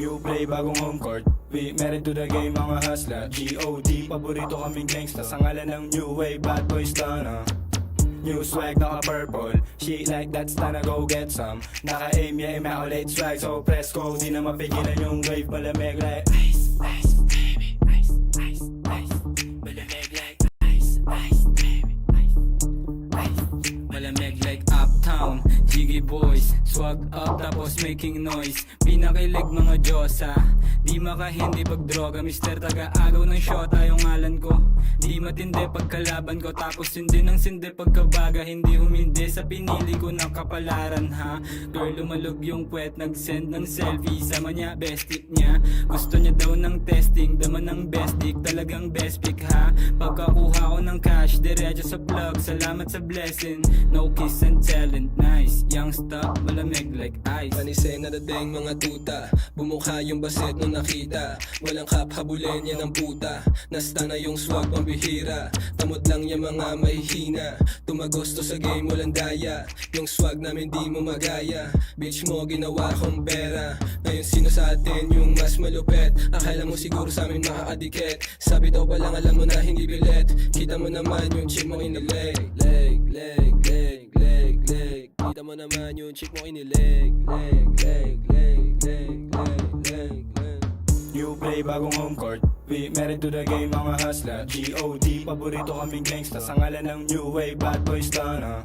New play, bagong home court. We married to the game, mga hustler. G.O.D. Paborito kaming gangsta. Sa ngalan ng new wave, bad boys tana. New swag, naka-purple. Shit like that's time go get some. Naka-aim, yeah, immaculate swag. So press go, di na mapigilan yung wave. Malamig like ice, ice, baby. Ice, ice, ice. Malamig like ice, ice, baby. Ice, ice. Malamig like Uptown, Jiggy Boys. Swag up tapos making noise. Pinakilig mga Diyosa. Di makahindi pag droga. Mister taga-agaw ng shota yung ngalan ko. Di matindi pagkalaban ko. Tapos hindi ng sindi pagkabaga. Hindi humindi sa pinili ko ng kapalaran ha. Girl lumalog yung puwet. Nag-send ng selfie. Sama niya bestie niya. Gusto niya daw ng testing. Daman ng best dick. Talagang best pick ha. Pagkakuha ko ng cash diretso sa plug. Salamat sa blessing. No kiss and telling. Nice. Youngster malamig like ice. Panisay na dadeng mga tuta. Bumukha yung baset nung nakita. Walang kap habulin yan ang puta. Nasta na yung swag pambihira. Tamod lang yung mga mahihina. Tumagosto sa game walang daya. Yung swag namin di mo magaya. Bitch mo ginawa kong pera. Ngayon sino sa atin yung mas malupet? Akala mo siguro sa amin makakadikit. Sabi daw palang alam mo na hindi bilet. Kita mo naman yung chick mo kinilig. Leg, leg, leg, leg, leg. Kita mo naman yung chick mo kinilig. Leg, leg, leg, leg, leg, leg, leg. New play, bagong home court. We married to the game, mga hustler. G.O.D. Paborito kaming gangsta. Sa ngalan ng new wave, bad boys tana.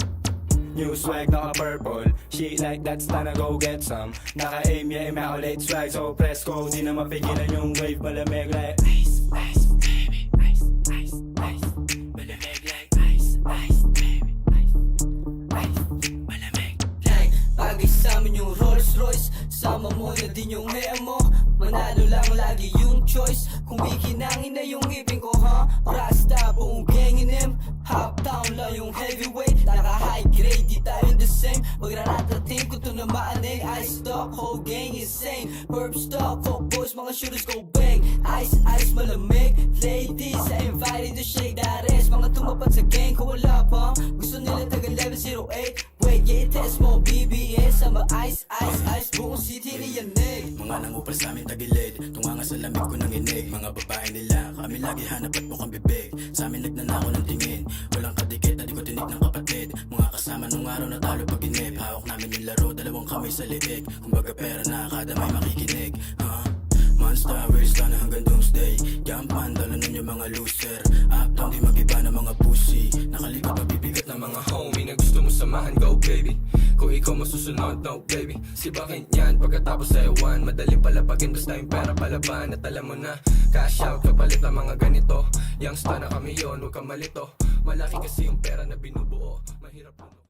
New swag, naka-purple. Shit like that's time go get some. Naka-aim, yeah, immaculate swag. So press go, di na mapigilan yung wave. Malamig like ice, ice, baby. Ice, ice, ice. Malamig like ice, ice, baby. Ice, ice. Malamig like bagay sa amin yung Rolls Royce. Sama mo na din yung hair mo. Manalo lang lagi yung choice. Kung bikinangin na yung ngipin ko ha. Rasta buong gang in him. Uptown lang yung heavyweight. Naka high grade di tayo the same. Magraratating ko to na maanay. Ice stock whole gang insane. Perp stock coke boys mga shooters go bang. Ice ice malamig. Ladies I invited to shake that ass. Mga tumapat sa gang ko wala pa. Gusto nila taga level 08. Wait yeah test mo BBS. Sama ice ice ice buong city niyanig. mga nangupal sa amin tagilid. Tunganga sa lamig ko ng inig. Mga babae nila kami lagi hanap at mukhang bibig. Sa amin nagnanako ng tingin. Walang kadikit na di ko tinig ng kapatid. Mga kasama nung araw na talo pag inip. Hawak namin yung laro, dalawang kamay sa liig. Kumbaga pera na kada may makikinig. Monster, wasteland na hanggang doomsday. Jumpman, dala nun yung mga loser. Uptown, di mag-iba ng mga pussy. Nakalikot mabibigat ng mga homie. Na gusto mo samahan, go baby. Kung ikaw masusunod, no baby. Si bakit yan, pagkatapos sa ewan. Madaling palapagin, basta yung pera palaban. At alam mo na, cash out, kapalit ang mga ganito. Youngster na kami yun, huwag kang malito. Malaki kasi yung pera na binubuo. Mahirap puno.